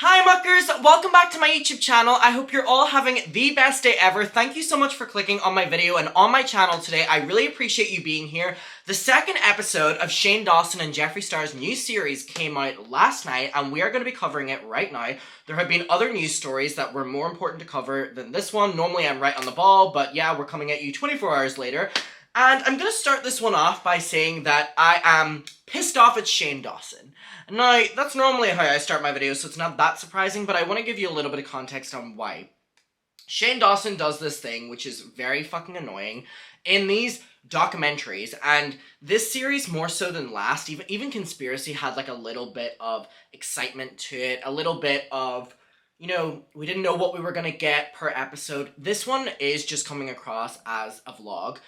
Hi muckers, welcome back to my YouTube channel. I hope you're all having the best day ever. Thank you so much for clicking on my video and on my channel today. I really appreciate you being here. The second episode of Shane Dawson and Jeffree Star's new series came out last night and we are going to be covering it right now. There have been other news stories that were more important to cover than this one. Normally I'm right on the ball, but yeah, we're coming at you 24 hours later. And I'm going to start this one off by saying that I am pissed off at Shane Dawson. Now, that's normally how I start my videos, so it's not that surprising, but I want to give you a little bit of context on why. Shane Dawson does this thing, which is very fucking annoying, in these documentaries, and this series more so than last, even Conspiracy had like a little bit of excitement to it, a little bit of, you know, we didn't know what we were gonna get per episode. This one is just coming across as a vlog,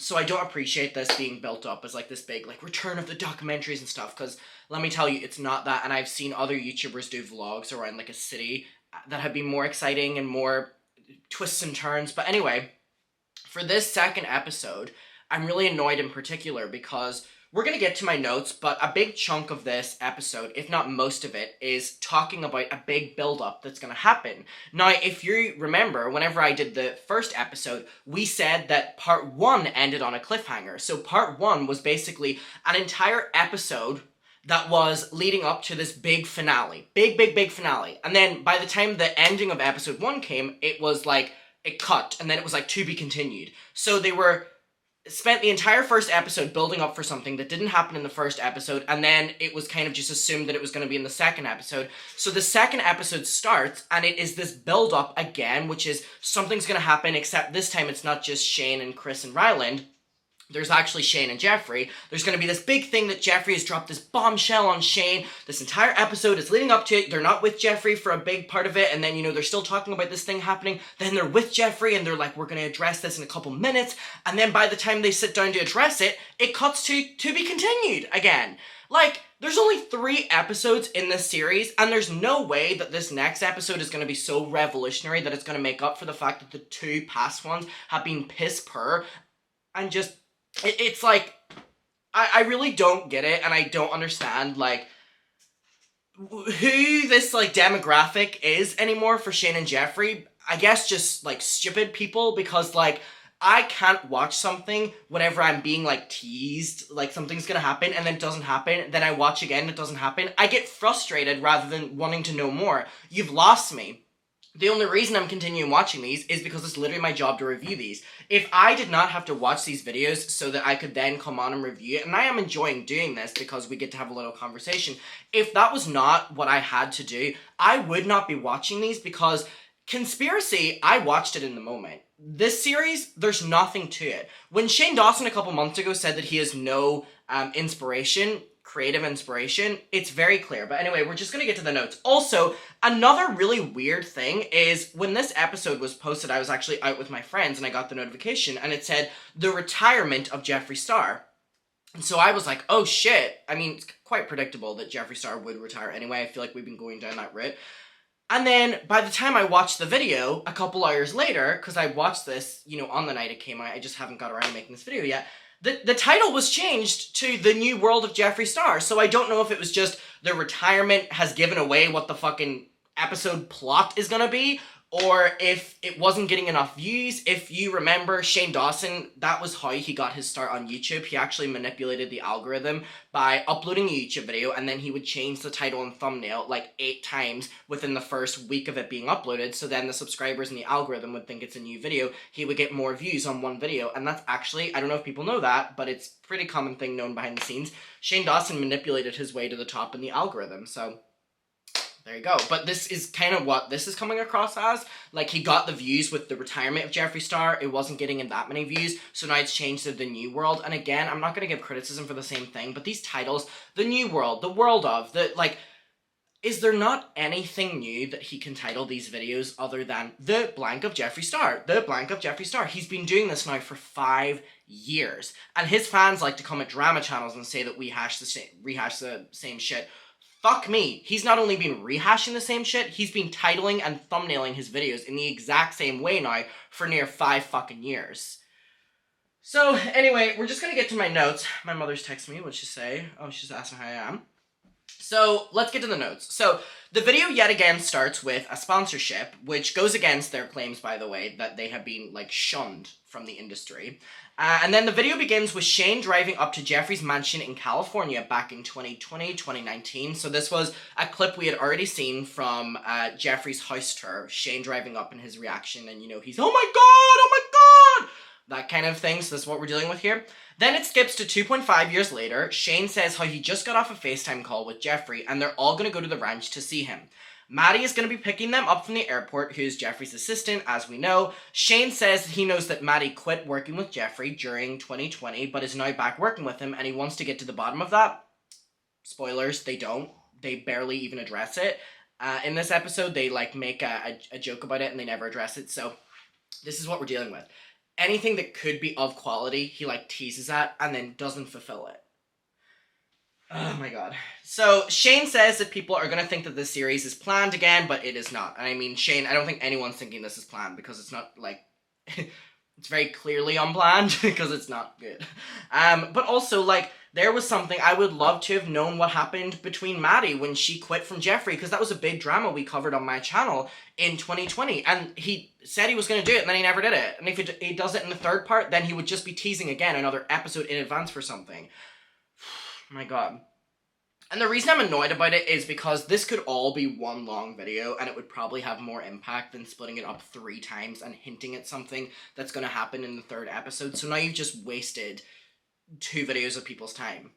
so I don't appreciate this being built up as like this big like return of the documentaries and stuff, because let me tell you, it's not that, and I've seen other YouTubers do vlogs around like a city that have been more exciting and more twists and turns. But anyway, for this second episode, I'm really annoyed in particular because we're going to get to my notes, but a big chunk of this episode, if not most of it, is talking about a big build-up that's going to happen. Now, if you remember, whenever I did the first episode, we said that part 1 ended on a cliffhanger. So part 1 was basically an entire episode that was leading up to this big finale. Big finale. And then by the time the ending of episode 1 came, it was like, it cut, and then it was like, to be continued. So they spent the entire first episode building up for something that didn't happen in the first episode, and then it was kind of just assumed that it was going to be in the second episode. So the second episode starts, and it is this build-up again, which is something's going to happen, except this time it's not just Shane and Chris and Ryland. There's actually Shane and Jeffree. There's going to be this big thing that Jeffree has dropped this bombshell on Shane. This entire episode is leading up to it. They're not with Jeffree for a big part of it, and then, you know, they're still talking about this thing happening. Then they're with Jeffree, and they're like, we're going to address this in a couple minutes. And then by the time they sit down to address it, it cuts to be continued again. Like, there's only 3 episodes in this series, and there's no way that this next episode is going to be so revolutionary that it's going to make up for the fact that the 2 past ones have been piss poor and just... It's like, I really don't get it, and I don't understand, like, who this, like, demographic is anymore for Shane and Jeffree. I guess just, like, stupid people, because, like, I can't watch something whenever I'm being, like, teased, like, something's gonna happen, and then it doesn't happen, then I watch again, it doesn't happen. I get frustrated rather than wanting to know more. You've lost me. The only reason I'm continuing watching these is because it's literally my job to review these. If I did not have to watch these videos so that I could then come on and review it, and I am enjoying doing this because we get to have a little conversation, if that was not what I had to do, I would not be watching these, because Conspiracy, I watched it in the moment. This series, there's nothing to it. When Shane Dawson a couple months ago said that he has no creative inspiration, it's very clear. But anyway, we're just gonna get to the notes. Also, another really weird thing is when this episode was posted, I was actually out with my friends and I got the notification and it said the retirement of Jeffree Star. And so I was like, oh shit. I mean, it's quite predictable that Jeffree Star would retire anyway. I feel like we've been going down that route. And then by the time I watched the video a couple hours later, because I watched this, you know, on the night it came out, I just haven't got around to making this video yet, the title was changed to The New World of Jeffree Star. So I don't know if it was just the retirement has given away what the fucking episode plot is gonna be, or if it wasn't getting enough views. If you remember, Shane Dawson, that was how he got his start on YouTube. He actually manipulated the algorithm by uploading a YouTube video, and then he would change the title and thumbnail like 8 times within the first week of it being uploaded, so then the subscribers and the algorithm would think it's a new video. He would get more views on one video, and that's actually, I don't know if people know that, but it's a pretty common thing known behind the scenes. Shane Dawson manipulated his way to the top in the algorithm, so... there you go. But this is kind of what this is coming across as. Like, he got the views with the retirement of Jeffree Star. It wasn't getting in that many views, so now it's changed to The New World. And again, I'm not going to give criticism for the same thing, but these titles, The New World, The World of, is there not anything new that he can title these videos other than The Blank of Jeffree Star? The Blank of Jeffree Star. He's been doing this now for 5 years. And his fans like to come at drama channels and say that we rehash the same shit. Fuck me. He's not only been rehashing the same shit, he's been titling and thumbnailing his videos in the exact same way now for near 5 fucking years. So, anyway, we're just gonna get to my notes. My mother's texting me. What'd she say? Oh, she's asking how I am. So let's get to the notes. So the video yet again starts with a sponsorship, which goes against their claims, by the way, that they have been, like, shunned from the industry. And then the video begins with Shane driving up to Jeffree's mansion in California back in 2020, 2019. So this was a clip we had already seen from Jeffree's house tour. Shane driving up and his reaction, and, you know, he's, oh my god, that kind of thing. So this is what we're dealing with here. Then it skips to 2.5 years later. Shane says how he just got off a FaceTime call with Jeffree, and they're all going to go to the ranch to see him. Maddie is going to be picking them up from the airport, who's Jeffree's assistant, as we know. Shane says he knows that Maddie quit working with Jeffree during 2020, but is now back working with him, and he wants to get to the bottom of that. Spoilers, they don't. They barely even address it. In this episode, they, like, make a joke about it, and they never address it, so this is what we're dealing with. Anything that could be of quality, he, like, teases at, and then doesn't fulfill it. Oh my god. So, Shane says that people are gonna think that this series is planned again, but it is not. And I mean, Shane, I don't think anyone's thinking this is planned, because it's not, like, it's very clearly unplanned, because it's not good. But also, like, there was something, I would love to have known what happened between Maddie when she quit from Jeffree, because that was a big drama we covered on my channel in 2020, and he said he was going to do it, and then he never did it. And if he does it in the third part, then he would just be teasing again another episode in advance for something. My god. And the reason I'm annoyed about it is because this could all be one long video, and it would probably have more impact than splitting it up 3 times and hinting at something that's going to happen in the third episode. So now you've just wasted 2 videos of people's time.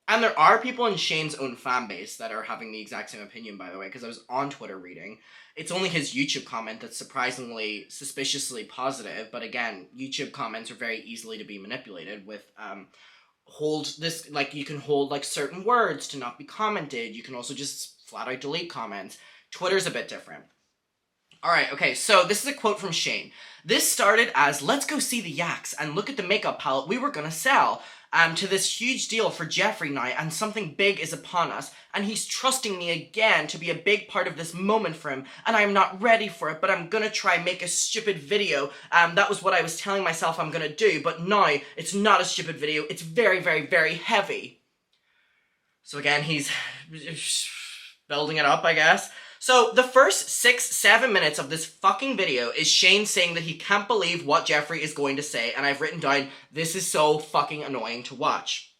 And there are people in Shane's own fan base that are having the exact same opinion, by the way, because I was on Twitter reading. It's only his YouTube comment that's surprisingly, suspiciously positive, but again, YouTube comments are very easily to be manipulated with, hold this, like, you can hold, like, certain words to not be commented. You can also just flat out delete comments. Twitter's a bit different. Alright, okay, so this is a quote from Shane. This started as, let's go see the yaks and look at the makeup palette we were gonna sell, to this huge deal for Jeffree now, and something big is upon us, and he's trusting me again to be a big part of this moment for him, and I'm not ready for it, but I'm gonna try make a stupid video. That was what I was telling myself I'm gonna do, but now it's not a stupid video, it's very, very, very heavy. So again, he's building it up, I guess. So the first 6-7 minutes of this fucking video is Shane saying that he can't believe what Jeffree is going to say, and I've written down, this is so fucking annoying to watch.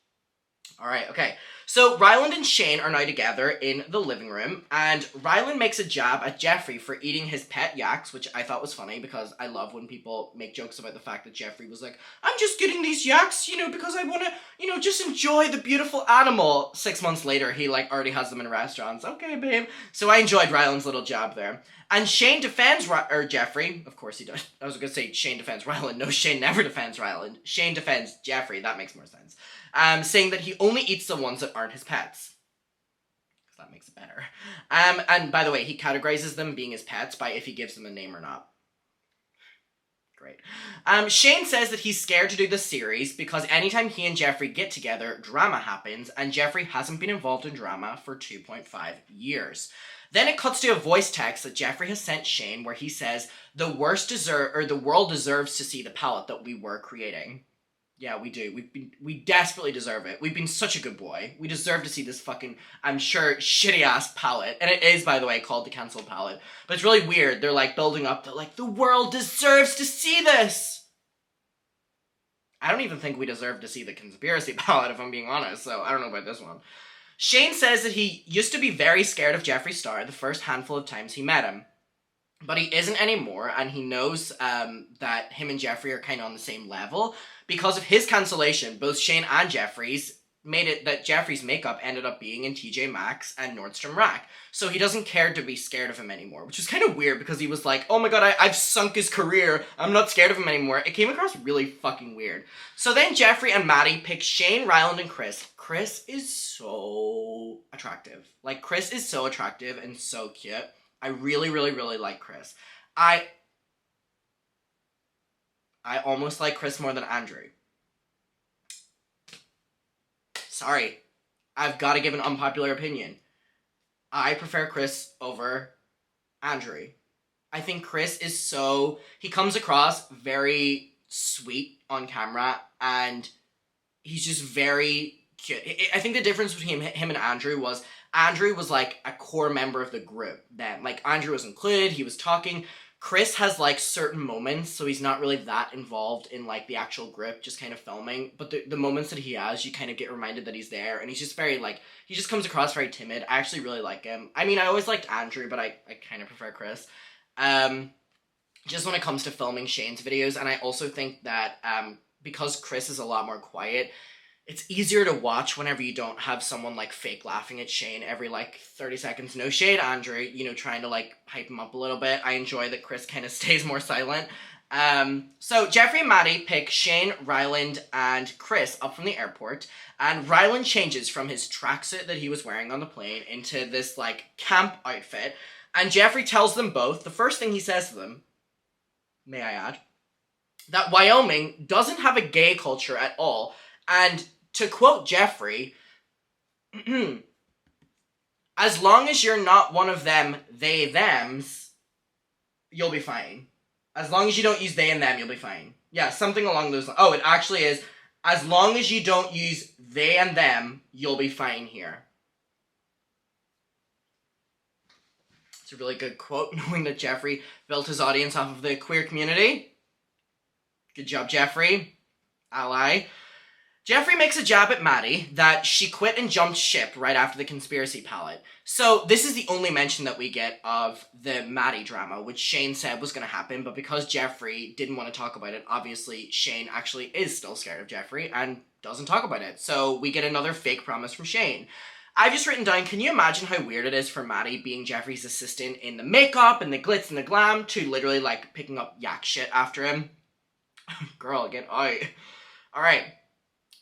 Alright, okay. So Ryland and Shane are now together in the living room, and Ryland makes a jab at Jeffree for eating his pet yaks, which I thought was funny because I love when people make jokes about the fact that Jeffree was like, I'm just getting these yaks, you know, because I want to, you know, just enjoy the beautiful animal. 6 months later, he, like, already has them in restaurants. Okay, babe. So I enjoyed Ryland's little jab there. And Shane defends Jeffree. Of course he does. I was going to say Shane defends Ryland. No, Shane never defends Ryland. Shane defends Jeffree. That makes more sense. Saying that he only eats the ones that aren't his pets. Because that makes it better. And by the way, he categorizes them being his pets by if he gives them a name or not. Great. Shane says that he's scared to do the series because anytime he and Jeffree get together, drama happens, and Jeffree hasn't been involved in drama for 2.5 years. Then it cuts to a voice text that Jeffree has sent Shane where he says, the world deserves to see the palette that we were creating. Yeah, we do. We desperately deserve it. We've been such a good boy. We deserve to see this fucking, I'm sure, shitty-ass palette. And it is, by the way, called the cancelled palette. But it's really weird. They're, like, building up that, like, the world deserves to see this! I don't even think we deserve to see the conspiracy palette, if I'm being honest, so I don't know about this one. Shane says that he used to be very scared of Jeffree Star the first handful of times he met him. But he isn't anymore, and he knows that him and Jeffree are kind of on the same level. Because of his cancellation, both Shane and Jeffree's made it that Jeffree's makeup ended up being in TJ Maxx and Nordstrom Rack. So he doesn't care to be scared of him anymore, which is kind of weird because he was like, oh my god, I've sunk his career, I'm not scared of him anymore. It came across really fucking weird. So then Jeffree and Maddie pick Shane, Ryland, and Chris. Chris is so attractive. Like, Chris is so attractive and so cute. I really, really, really like Chris. I almost like Chris more than Andrew. Sorry. I've got to give an unpopular opinion. I prefer Chris over Andrew. I think Chris is so... He comes across very sweet on camera, and he's just very cute. I think the difference between him and Andrew was Andrew was like a core member of the group then. Like Andrew was included, he was talking. Chris has like certain moments, so he's not really that involved in like the actual group, just kind of filming. But the moments that he has, you kind of get reminded that he's there, and he's just very like, he just comes across very timid. I actually really like him. I mean, I always liked Andrew, but I kind of prefer Chris. Just when it comes to filming Shane's videos, and I also think that because Chris is a lot more quiet, it's easier to watch whenever you don't have someone like fake laughing at Shane every like 30 seconds. No shade, Andre, you know, trying to like hype him up a little bit. I enjoy that Chris kind of stays more silent. So Jeffree and Maddie pick Shane, Ryland, and Chris up from the airport, and Ryland changes from his tracksuit that he was wearing on the plane into this like camp outfit, and Jeffree tells them both, the first thing he says to them, may I add, that Wyoming doesn't have a gay culture at all. And to quote Jeffree, as long as you're not one of them, they, thems, you'll be fine. As long as you don't use they and them, you'll be fine. Yeah, something along those lines. Oh, it actually is, as long as you don't use they and them, you'll be fine here. It's a really good quote, knowing that Jeffree built his audience off of the queer community. Good job, Jeffree. Ally. Jeffree makes a jab at Maddie that she quit and jumped ship right after the conspiracy palette. So this is the only mention that we get of the Maddie drama, which Shane said was going to happen, but because Jeffree didn't want to talk about it, obviously Shane actually is still scared of Jeffree and doesn't talk about it. So we get another fake promise from Shane. I've just written down, can you imagine how weird it is for Maddie being Jeffree's assistant in the makeup and the glitz and the glam to literally like picking up yak shit after him? Girl, get out. Alright.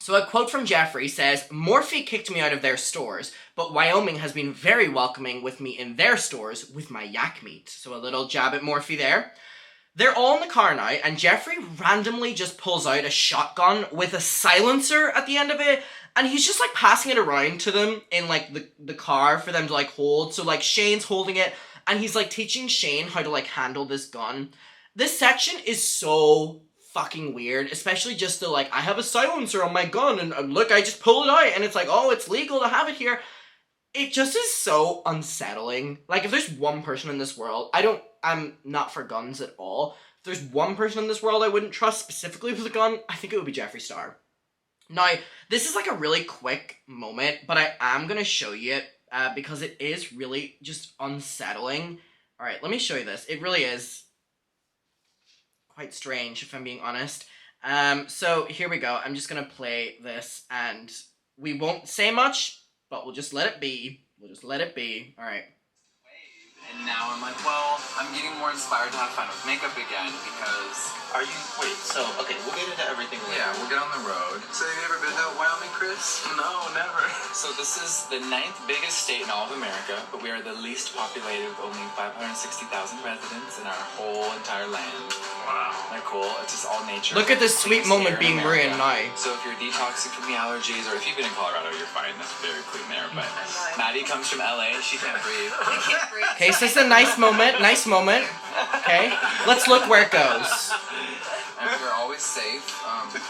So a quote from Jeffree says, Morphe kicked me out of their stores, but Wyoming has been very welcoming with me in their stores with my yak meat. So a little jab at Morphe there. They're all in the car now, and Jeffree randomly just pulls out a shotgun with a silencer at the end of it, and he's just like passing it around to them in like the car for them to like hold. So like Shane's holding it, and he's like teaching Shane how to like handle this gun. This section is so fucking weird, especially just the like, I have a silencer on my gun and look, I just pulled it out and it's like, oh, it's legal to have it here. It just is so unsettling. Like, if there's one person in this world, I'm not for guns at all. If there's one person in this world I wouldn't trust specifically with a gun, I think it would be Jeffree Star. Now, this is like a really quick moment, but I am going to show you it because it is really just unsettling. Alright, let me show you this. It really is quite strange, if I'm being honest. So here we go. I'm just gonna play this, and we won't say much, but we'll just let it be. We'll just let it be. All right. And now I'm like, well, I'm getting more inspired to have fun with makeup again because... Wait, so, okay, we'll get into everything later. Yeah, we'll get on the road. So have you ever been to Wyoming, Chris? No, never. So this is the 9th biggest state in all of America, but we are the least populated with only 560,000 residents in our whole entire land. Wow. Isn't that cool? It's just all nature. Look at this sweet moment being ruined now. So if you're detoxing from the allergies, or if you've been in Colorado, you're fine. That's very clean there. But Maddie comes from LA. She can't breathe. Okay, so this is a nice moment. Nice moment. Okay, let's look where it goes. And we're always safe.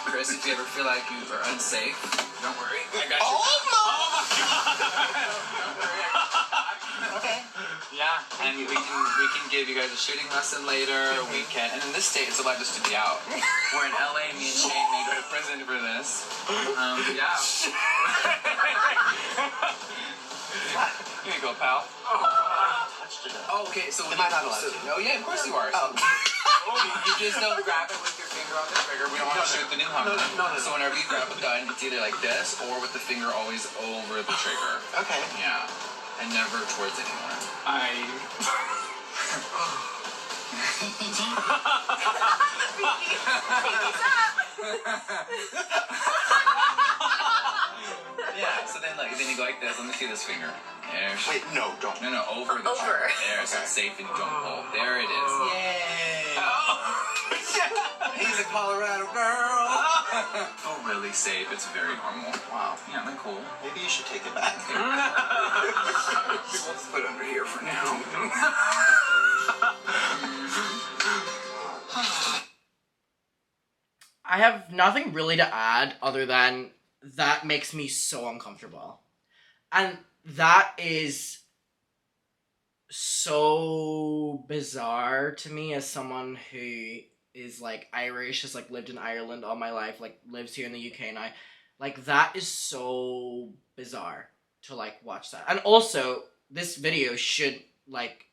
Chris, if you ever feel like you are unsafe, don't worry. I got you. Oh my God! Okay. Yeah, and we can give you guys a shooting lesson later. We can, and in this state, it's allowed us to be out. Where in LA, me and Shane may go to prison for this. Yeah. Here you go, pal. Oh, okay, so am I not allowed to? Oh, yeah, of course you are. Oh. You just don't grab it with your finger on the trigger. We don't want to shoot the new Hummer. No. So whenever you grab a gun, it's either like this or with the finger always over the trigger. Okay. Yeah. And never towards anyone. Yeah, so then you go like this. Let me see this finger. There. Wait, no, don't. No, over the trigger. There, so it's safe and you don't pull. There it is. Yay! He's a Colorado girl. Oh, really safe. It's very normal. Wow. Yeah, isn't that cool? Maybe you should take it back. Let's put it under here for now. I have nothing really to add other than that makes me so uncomfortable. And that is so bizarre to me as someone who is like Irish, has like lived in Ireland all my life, like lives here in the UK now. Like that is so bizarre to like watch that. And also, this video should like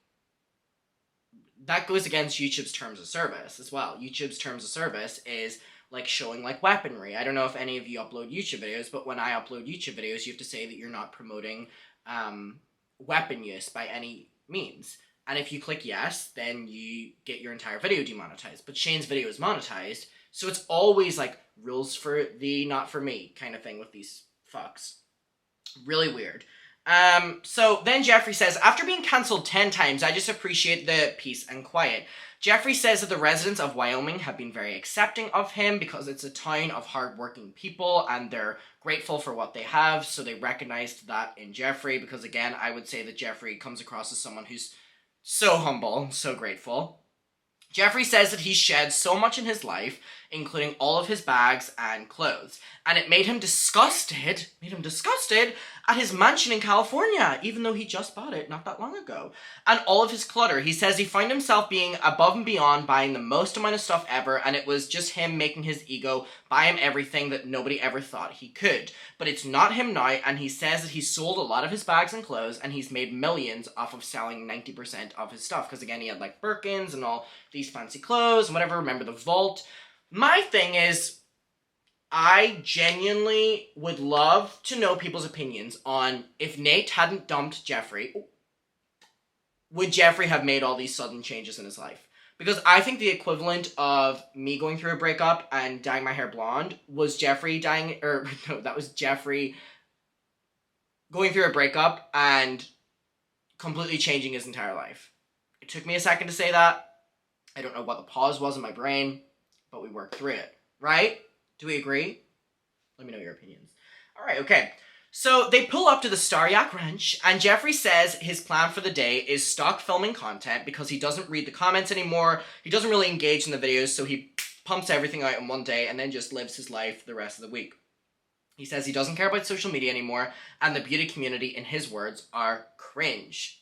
that goes against YouTube's terms of service as well. YouTube's terms of service is like showing like weaponry. I don't know if any of you upload YouTube videos, but when I upload YouTube videos, you have to say that you're not promoting weapon use by any means. And if you click yes, then you get your entire video demonetized. But Shane's video is monetized, so it's always like rules for thee, not for me kind of thing with these fucks. Really weird. So then Jeffree says, after being cancelled 10 times, I just appreciate the peace and quiet. Jeffree says that the residents of Wyoming have been very accepting of him because it's a town of hardworking people and they're grateful for what they have, so they recognized that in Jeffree because, again, I would say that Jeffree comes across as someone who's so humble, so grateful. Jeffree says that he's shed so much in his life, including all of his bags and clothes, and it made him disgusted at his mansion in California, even though he just bought it not that long ago, and all of his clutter. He says he found himself being above and beyond buying the most amount of stuff ever, and it was just him making his ego buy him everything that nobody ever thought he could. But it's not him now, and he says that he's sold a lot of his bags and clothes, and he's made millions off of selling 90% of his stuff, because again, he had like Birkins and all these fancy clothes and whatever. Remember the vault? My thing is, I genuinely would love to know people's opinions on if Nate hadn't dumped Jeffree, would Jeffree have made all these sudden changes in his life? Because I think the equivalent of me going through a breakup and dyeing my hair blonde was Jeffree that was Jeffree going through a breakup and completely changing his entire life. It took me a second to say that. I don't know what the pause was in my brain, but we worked through it, right? Do we agree? Let me know your opinions. All right, okay. So they pull up to the Star Yak Ranch, and Jeffree says his plan for the day is stock filming content because he doesn't read the comments anymore. He doesn't really engage in the videos, so he pumps everything out in one day and then just lives his life the rest of the week. He says he doesn't care about social media anymore, and the beauty community, in his words, are cringe.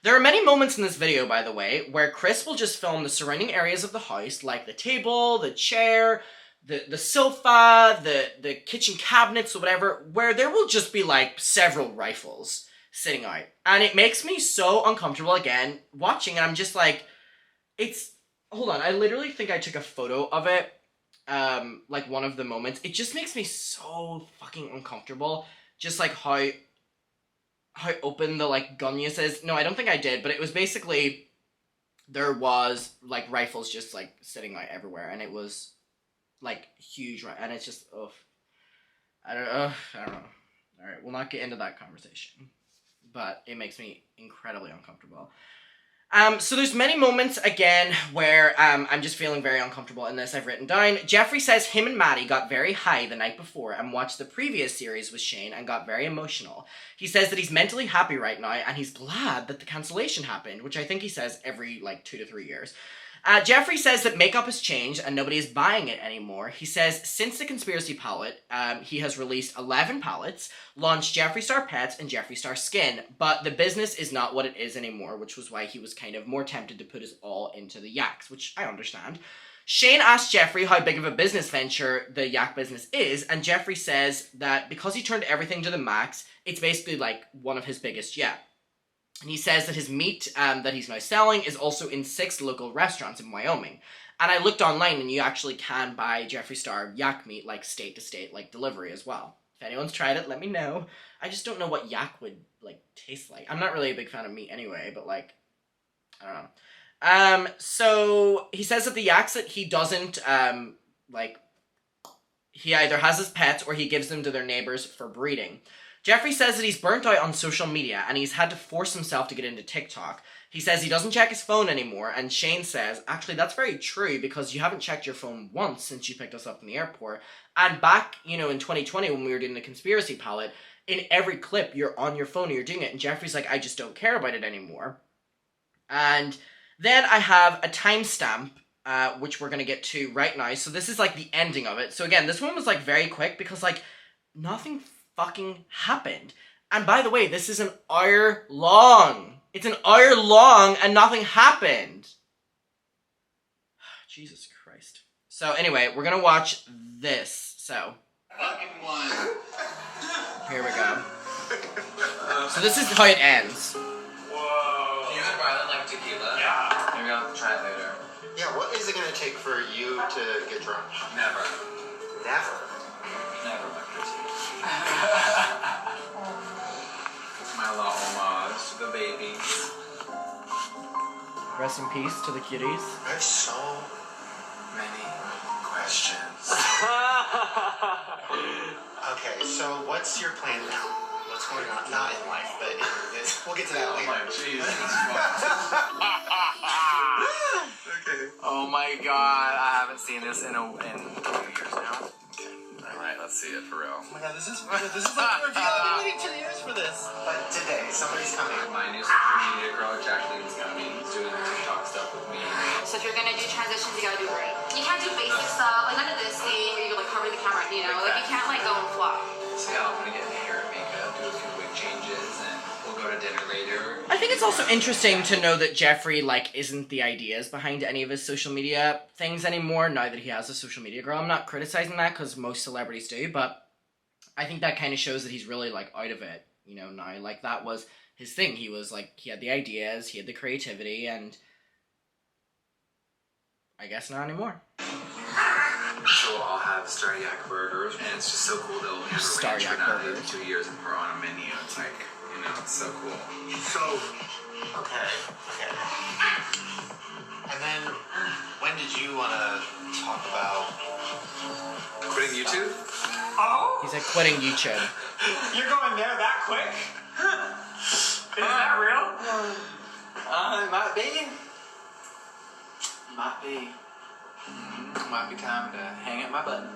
There are many moments in this video, by the way, where Chris will just film the surrounding areas of the house, like the table, the chair, the sofa, the kitchen cabinets, or whatever, where there will just be, like, several rifles sitting out. And it makes me so uncomfortable, again, watching, and I'm just like, hold on, I literally think I took a photo of it, like, one of the moments. It just makes me so fucking uncomfortable, just, like, how open the, like, gun use is. No, I don't think I did, but it was basically, there was, like, rifles just, like, sitting out everywhere, and it was, like, huge, right? And it's just, I don't know. Alright, we'll not get into that conversation, but it makes me incredibly uncomfortable. So there's many moments, again, where I'm just feeling very uncomfortable in this. I've written down, Jeffree says him and Maddie got very high the night before and watched the previous series with Shane and got very emotional. He says that he's mentally happy right now and he's glad that the cancellation happened, which I think he says every, like, 2 to 3 years. Jeffree says that makeup has changed and nobody is buying it anymore. He says since the Conspiracy palette, he has released 11 palettes, launched Jeffree Star Pets and Jeffree Star Skin, but the business is not what it is anymore, which was why he was kind of more tempted to put his all into the yaks, which I understand. Shane asked Jeffree how big of a business venture the yak business is, and Jeffree says that because he turned everything to the max, it's basically like one of his biggest yet. And he says that his meat that he's now selling is also in 6 local restaurants in Wyoming. And I looked online and you actually can buy Jeffree Star yak meat, like, state to state, like, delivery as well. If anyone's tried it, let me know. I just don't know what yak would, like, taste like. I'm not really a big fan of meat anyway, but, like, I don't know. So he says that the yaks that he doesn't, like, he either has as pets or he gives them to their neighbors for breeding. Jeffree says that he's burnt out on social media and he's had to force himself to get into TikTok. He says he doesn't check his phone anymore, and Shane says, actually, that's very true because you haven't checked your phone once since you picked us up in the airport. And back, you know, in 2020 when we were doing the Conspiracy palette, in every clip you're on your phone and you're doing it, and Jeffree's like, I just don't care about it anymore. And then I have a timestamp, which we're going to get to right now. So this is like the ending of it. So again, this one was like very quick because like nothing fucking happened. And by the way, this is an hour long. It's an hour long and nothing happened. Jesus Christ. So anyway, we're gonna watch this. So here we go. So this is how it ends. Whoa. You had Rylan like tequila? Yeah. Maybe I'll try it later. Yeah, what is it gonna take for you to get drunk? Never. Never. Never, my Chrissy. It's my little homage to the babies. Rest in peace to the cuties. I have so many questions. Okay, so what's your plan now? What's going on? Not in life, but we'll get to that later. Oh my Jesus. Okay. Oh my God, I haven't seen this in 2 years now. Okay. Alright, let's see it for real. Oh my God, this is like a reveal. I've been waiting 2 years for this. But today, somebody's coming. My new social media girl, Jeffree, is coming. He's doing the TikTok stuff with me. So if you're gonna do transitions, you gotta do it right. You can't do basic stuff, like none of this thing where you like cover the camera, you know? Like you can't like go and flop. So yeah, I'm gonna get hair and makeup, do a few wig changes, and we'll go to dinner later. I think it's also interesting to know that Jeffree, like, isn't the ideas behind any of his social media things anymore now that he has a social media girl. I'm not criticizing that because most celebrities do, but I think that kind of shows that he's really, like, out of it, you know, now. Like, that was his thing. He was, like, he had the ideas, he had the creativity, and I guess not anymore. So I'll have Star Yak burgers, and it's just so cool. They'll have Star ranch Yak for burgers. 2 years and we're on a menu. It's like, you know, it's so cool. So, okay. And then, when did you want to talk about Quitting YouTube? Oh, He's, like, quitting YouTube. you're going there that quick? Is that real? It might be. Might be. Might be time to hang up my button.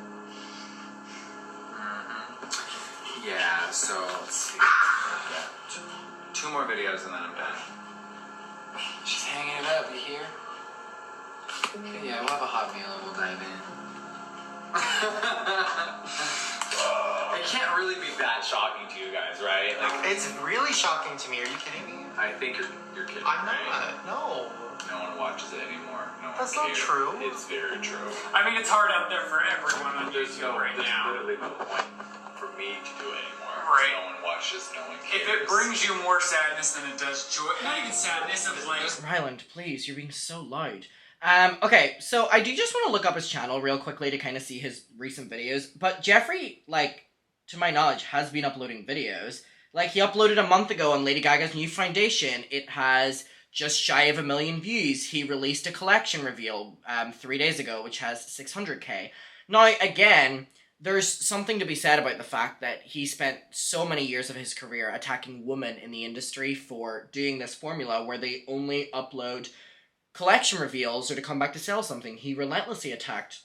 Yeah, so let's see. Yeah. 2 more videos and then I'm done. She's hanging it up, you hear? Okay, yeah, we'll have a hot meal and we'll dive in. It can't really be that shocking to you guys, right? Like, It's really shocking to me. Are you kidding me? I think you're kidding, I'm right? not. No. No one watches it anymore. No one That's not cares. true. It's very true. I mean, it's hard out there for everyone on There's YouTube right now. literally no point for me to do it anymore. Right. No one watches, no one cares. If it brings you more sadness than it does joy, not even sadness, of like, Ryland, please, you're being so loud. Okay, so I do just want to look up his channel real quickly to kind of see his recent videos, but Jeffree, like, to my knowledge, has been uploading videos. Like, he uploaded a month ago on Lady Gaga's new foundation. It has just shy of 1 million views. He released a collection reveal 3 days ago, which has 600k. Now, again, there's something to be said about the fact that he spent so many years of his career attacking women in the industry for doing this formula where they only upload collection reveals or to come back to sell something. He relentlessly attacked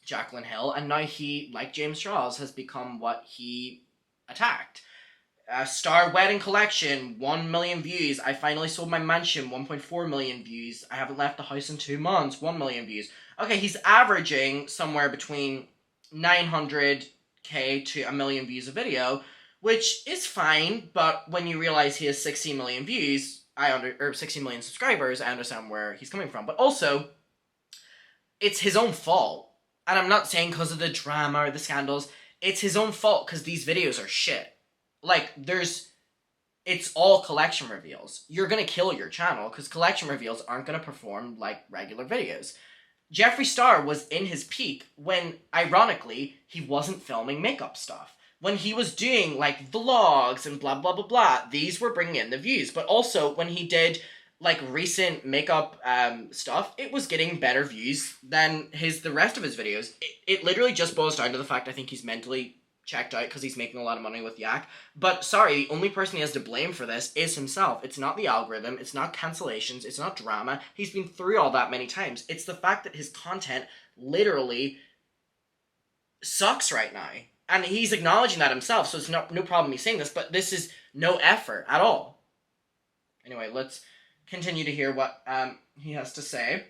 Jaclyn Hill, and now he, like James Charles, has become what he attacked. Star Wedding Collection, 1 million views. I finally sold my mansion, 1.4 million views. I haven't left the house in 2 months, 1 million views. Okay, he's averaging somewhere between 900k to 1 million views a video, which is fine, but when you realize he has 16 million views, 16 million subscribers, I understand where he's coming from. But also, it's his own fault. And I'm not saying because of the drama or the scandals. It's his own fault because these videos are shit. Like, it's all collection reveals. You're gonna kill your channel because collection reveals aren't gonna perform like regular videos. Jeffree Star was in his peak when, ironically, he wasn't filming makeup stuff. When he was doing, like, vlogs and blah, blah, blah, blah, these were bringing in the views. But also, when he did, like, recent makeup stuff, it was getting better views than the rest of his videos. It literally just boils down to the fact I think he's mentally checked out because he's making a lot of money with Yak. But, sorry, the only person he has to blame for this is himself. It's not the algorithm, it's not cancellations, it's not drama. He's been through all that many times. It's the fact that his content literally sucks right now. And he's acknowledging that himself, so it's no problem me saying this, but this is no effort at all. Anyway, let's continue to hear what he has to say.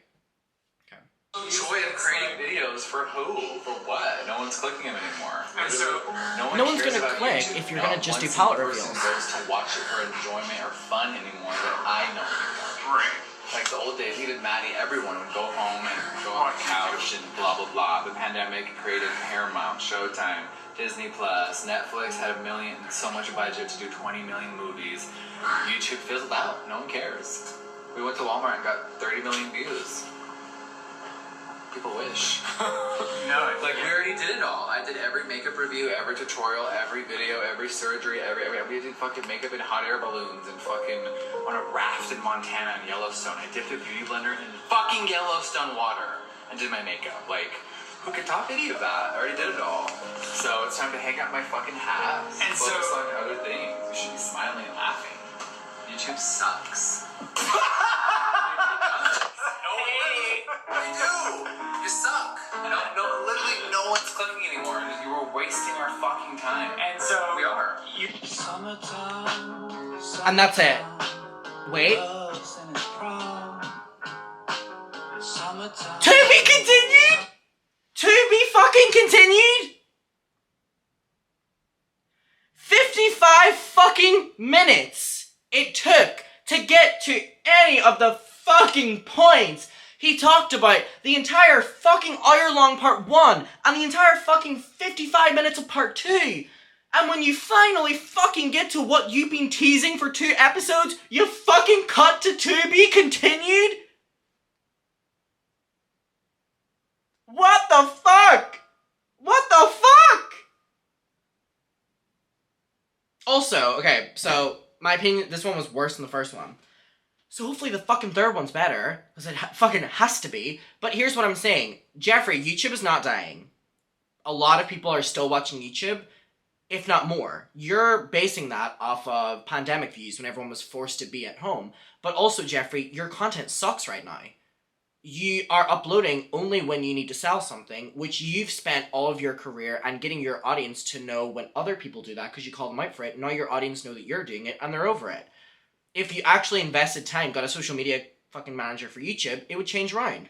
Okay. Joy of creating videos for who? For what? No one's clicking them anymore. And so, No one's cares gonna about click YouTube. if you're gonna just do One palette single person reveals. goes to watch it for enjoyment or fun anymore that I know anymore. right. Like the old days, needed Maddie, everyone would go home and go on the couch and blah blah blah. The pandemic created Paramount, Showtime, Disney Plus, Netflix had so much budget to do 20 million movies. YouTube fizzled out. No one cares. We went to Walmart and got 30 million views. People wish. No, Like, we already did it all. I did every makeup review, every tutorial, every video, every surgery, we did fucking makeup in hot air balloons and fucking on a raft in Montana and Yellowstone. I dipped a beauty blender in fucking Yellowstone water and did my makeup. Like, who could top any of that? I already did it all. So it's time to hang up my fucking hat And focus so- on other things. We should be smiling and laughing. YouTube sucks. They do. You suck. Literally no one's clicking anymore. You were wasting our fucking time. and so We are. And that's it. Wait. To be continued? To be fucking continued? 55 fucking minutes it took to get to any of the fucking points he talked about. The entire fucking hour-long part 1 and the entire fucking 55 minutes of part 2. And when you finally fucking get to what you've been teasing for 2 episodes, you fucking cut to be continued? What the fuck? What the fuck? Also, okay, so my opinion, this one was worse than the first one. So hopefully the fucking third one's better, because it fucking has to be. But here's what I'm saying. Jeffree, YouTube is not dying. A lot of people are still watching YouTube, if not more. You're basing that off of pandemic views when everyone was forced to be at home. But also, Jeffree, your content sucks right now. You are uploading only when you need to sell something, which you've spent all of your career and getting your audience to know when other people do that because you call them out for it. Now your audience know that you're doing it and they're over it. If you actually invested time, got a social media fucking manager for YouTube, it would change around.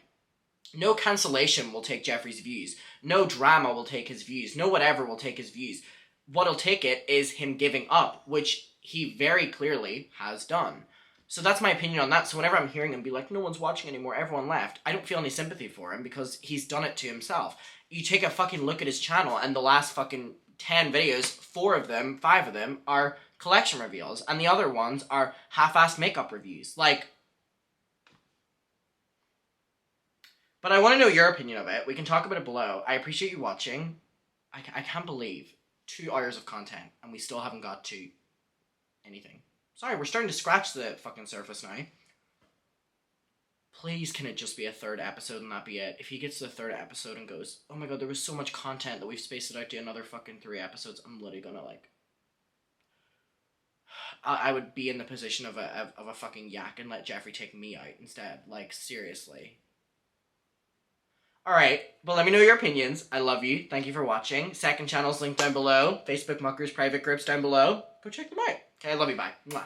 No cancellation will take Jeffree's views. No drama will take his views. No whatever will take his views. What'll take it is him giving up, which he very clearly has done. So that's my opinion on that. So whenever I'm hearing him be like, no one's watching anymore, everyone left, I don't feel any sympathy for him because he's done it to himself. You take a fucking look at his channel and the last fucking 10 videos, 5 of them are collection reveals and the other ones are half-assed makeup reviews. Like, but I want to know your opinion of it. We can talk about it below. I appreciate you watching. I can't believe 2 hours of content and we still haven't got to anything. Sorry, we're starting to scratch the fucking surface now. Please, can it just be a 3rd episode and that be it? If he gets to the 3rd episode and goes, oh my god, there was so much content that we've spaced it out to another fucking 3 episodes, I'm literally gonna like... I would be in the position of a fucking yak and let Jeffree take me out instead. Like, seriously. Alright, but let me know your opinions. I love you. Thank you for watching. Second channel's linked down below. Facebook Muckers private groups down below. Go check them out. Okay, I love you. Bye. Mwah.